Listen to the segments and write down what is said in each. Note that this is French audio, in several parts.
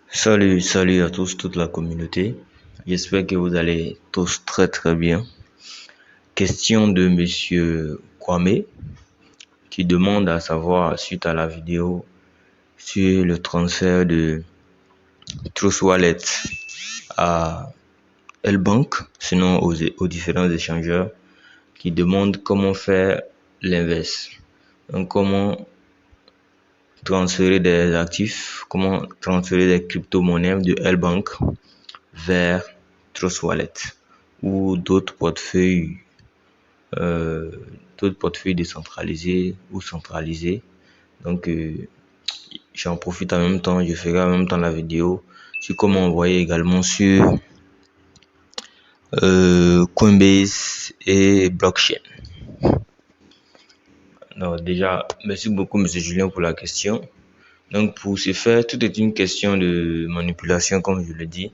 Salut à tous, toute la communauté. J'espère que vous allez tous très bien. Question de Monsieur Kwame qui demande à savoir, suite à la vidéo sur le transfert de Trust Wallet à L-Bank, sinon aux différents échangeurs, qui demande comment faire l'inverse. Donc, comment transférer des actifs, comment transférer des crypto-monnaies de L-Bank vers Trust Wallet ou d'autres portefeuilles décentralisés ou centralisés. Donc j'en profite en même temps, je ferai en même temps la vidéo sur comment envoyer également sur Coinbase et Blockchain. Donc déjà, merci beaucoup Monsieur Julien pour la question. Donc pour ce faire, tout est une question de manipulation comme je le dis.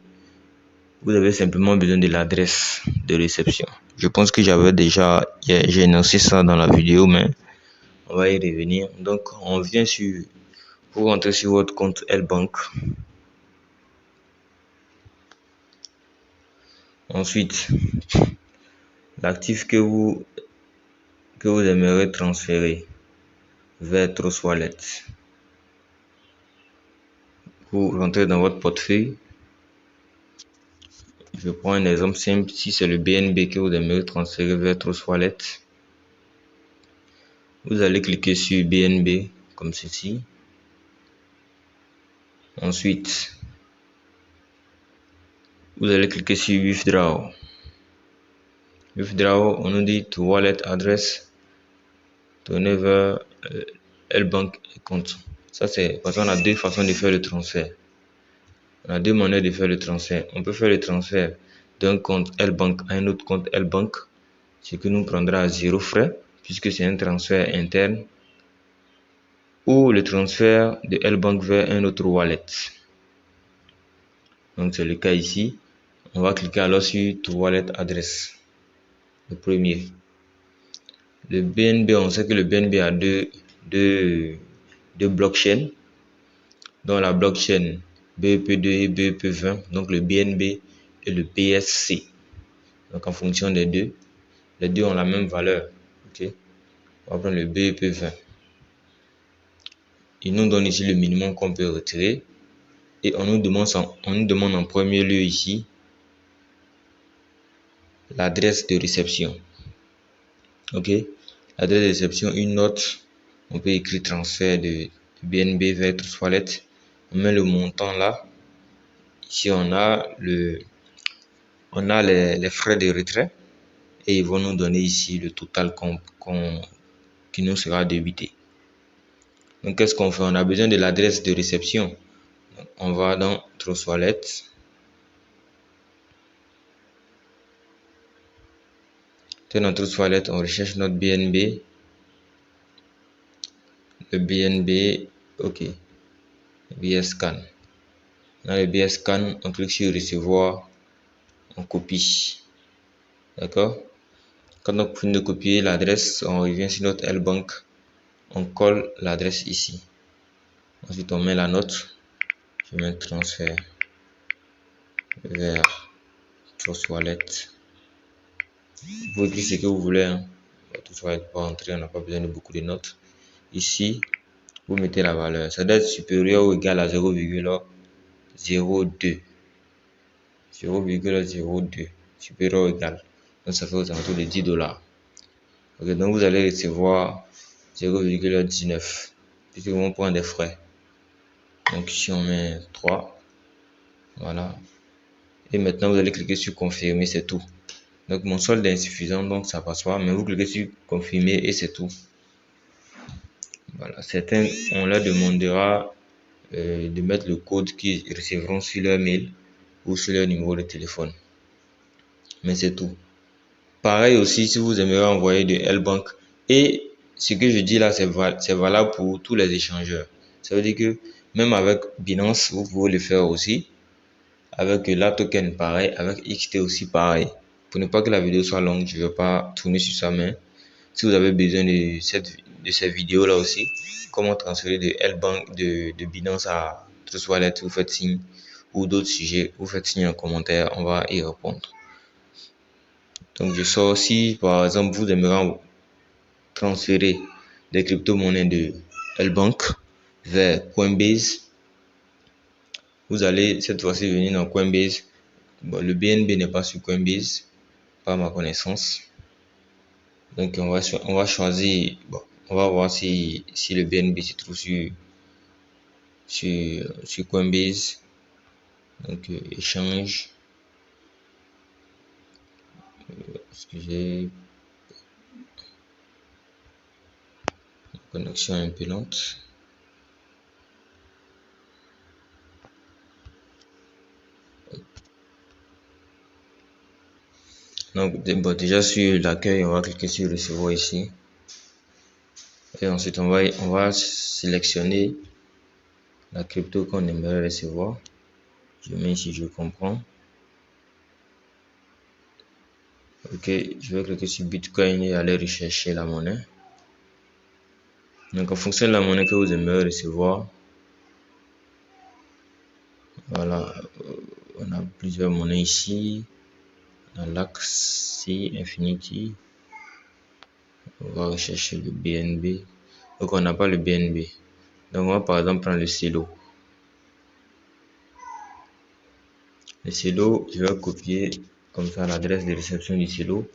Vous avez simplement besoin de l'adresse de réception. Je pense que j'ai énoncé ça dans la vidéo, mais on va y revenir. Donc, vous rentrez sur votre compte L-Bank. Ensuite, l'actif que vous aimeriez transférer vers Trust Wallet. Vous rentrez dans votre portefeuille. Je prends un exemple simple. Si c'est le BNB que vous aimeriez transférer vers Trust Wallet, vous allez cliquer sur BNB comme ceci. Ensuite, vous allez cliquer sur Withdraw. Withdraw, on nous dit to wallet address, tourner vers L-Bank compte. Ça c'est parce qu'on a deux façons de faire le transfert. On a deux manières de faire le transfert. On peut faire le transfert d'un compte L-Bank à un autre compte L-Bank, ce qui nous prendra 0 frais puisque c'est un transfert interne, ou le transfert de L-Bank vers un autre wallet. Donc c'est le cas ici. On va cliquer alors sur to wallet address. Le premier. Le BNB, on sait que le BNB a deux blockchains, dont la blockchain BEP2 et BEP20, donc le BNB et le BSC. Donc en fonction des deux, les deux ont la même valeur. Ok, on va prendre le BEP20. Il nous donne ici le minimum qu'on peut retirer et on nous demande en premier lieu ici l'adresse de réception. Ok, l'adresse de réception, une note, on peut écrire transfert de BNB vers Trust Wallet. On met le montant là. Ici on a les frais de retrait et ils vont nous donner ici le total qui nous sera débité. Donc qu'est-ce qu'on fait? On a besoin de l'adresse de réception. Donc, on va dans Trust Wallet. Dans Trust Wallet, on recherche notre BNB. Le BNB, ok. BSCAN. Dans le BSCAN, on clique sur recevoir, on copie. D'accord? Quand on finit de copier l'adresse, on revient sur notre L-Bank, on colle l'adresse ici. Ensuite, on met la note. Je mets transfert vers Trust Wallet. Vous pouvez écrire ce que vous voulez. Hein. Trust Wallet pas entrer, on n'a pas besoin de beaucoup de notes. Ici, vous mettez la valeur. Ça doit être supérieur ou égal à 0,02. 0,02. Supérieur ou égal. Donc ça fait aux alentours de $10. Ok, donc vous allez recevoir 0,19 puisque vous vont prendre des frais. Donc ici on met 3. Voilà. Et maintenant vous allez cliquer sur confirmer, c'est tout. Donc mon solde est insuffisant, donc ça passe pas. Mais vous cliquez sur confirmer et c'est tout. Voilà. Certains, on leur demandera de mettre le code qu'ils recevront sur leur mail ou sur leur numéro de téléphone. Mais c'est tout. Pareil aussi si vous aimeriez envoyer de L-Bank. Et ce que je dis là, c'est valable pour tous les échangeurs. Ça veut dire que même avec Binance, vous pouvez le faire aussi. Avec la token, pareil. Avec XT aussi, pareil. Pour ne pas que la vidéo soit longue, je ne vais pas tourner sur ça, mais si vous avez besoin de cette vidéo là aussi, comment transférer de L-Bank de Binance à d'autres wallets, vous faites signe, ou d'autres sujets, vous faites signe en commentaire, on va y répondre. Donc je sors si par exemple vous aimeriez transférer des crypto-monnaies de L-Bank vers Coinbase. Vous allez cette fois-ci venir dans Coinbase. Bon, le BNB n'est pas sur Coinbase, pas à ma connaissance. Donc on va choisir, bon, on va voir si le BNB se trouve sur Coinbase. Donc échange. Excusez, connexion un peu lente. Donc bon, déjà sur l'accueil, on va cliquer sur recevoir ici. Et ensuite on va sélectionner la crypto qu'on aimerait recevoir. Je mets ici je comprends. Ok, je vais cliquer sur Bitcoin et aller rechercher la monnaie. Donc en fonction de la monnaie que vous aimeriez recevoir, voilà, on a plusieurs monnaies ici. On a l'Axie Infinity. On va rechercher le BNB. Donc on n'a pas le BNB. Donc on va par exemple prendre le Celo. Le Celo, je vais copier comme ça l'adresse de réception du Celo.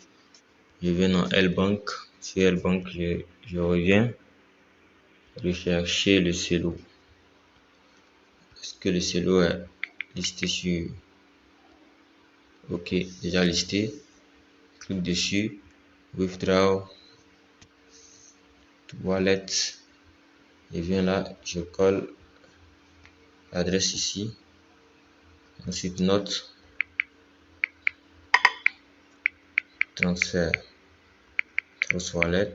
Je viens dans L-Bank. Sur L-Bank, je reviens rechercher le Celo. Est-ce que le Celo est listé sur... Ok, déjà listé. Clique dessus. Withdraw to wallet. Je viens là, je colle l'adresse ici. Ensuite, note. Transfert. Trust wallet.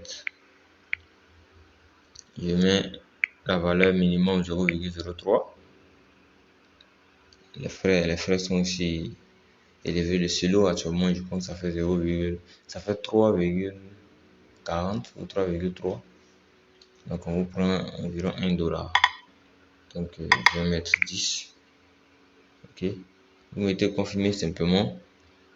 Je mets la valeur minimum 0,03. Les frais sont aussi élevés. Le Celo actuellement, je pense que ça fait 3,40 ou 3,3. Donc on vous prend environ $1. Donc je vais mettre 10. Ok. Vous mettez confirmer simplement.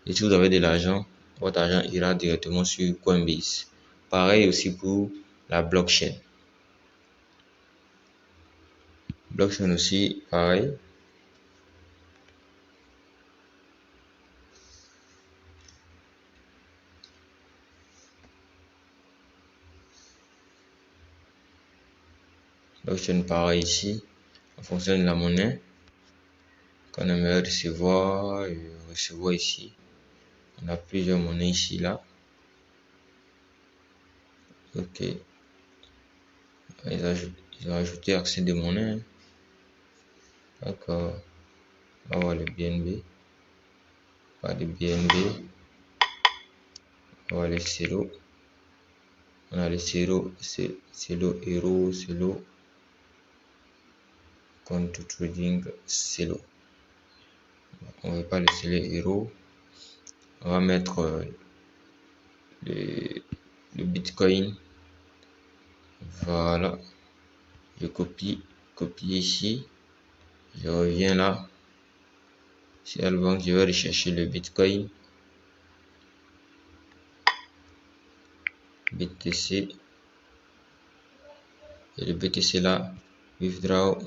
Et si vous avez de l'argent, votre argent ira directement sur Coinbase. Pareil aussi pour la blockchain. Blockchain aussi, pareil. Blockchain, pareil ici. En fonction de la monnaie qu'on aimerait recevoir ici. On a plusieurs monnaies ici, là. Ok. Ils ont ajouté accès de monnaie. D'accord. On va voir le BNB. Pas de BNB. On va voir le Celo. On a le Celo, Euro, Celo. Compte trading Celo. On ne veut pas le Celo Euro. On va mettre le Bitcoin. Voilà. Je copie ici. Je reviens là. Sur L-Bank, je vais rechercher le Bitcoin. BTC. Et le BTC là. Withdraw.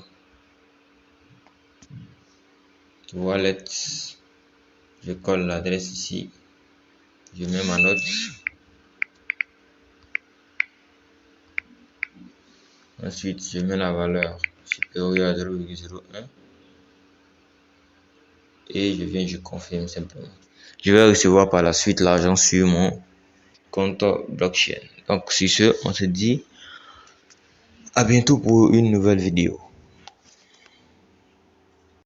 Wallet. Je colle l'adresse ici. Je mets ma note. Ensuite, je mets la valeur supérieure à 0,01 et je confirme simplement. Je vais recevoir par la suite l'argent sur mon compte blockchain. Donc, sur ce, on se dit à bientôt pour une nouvelle vidéo.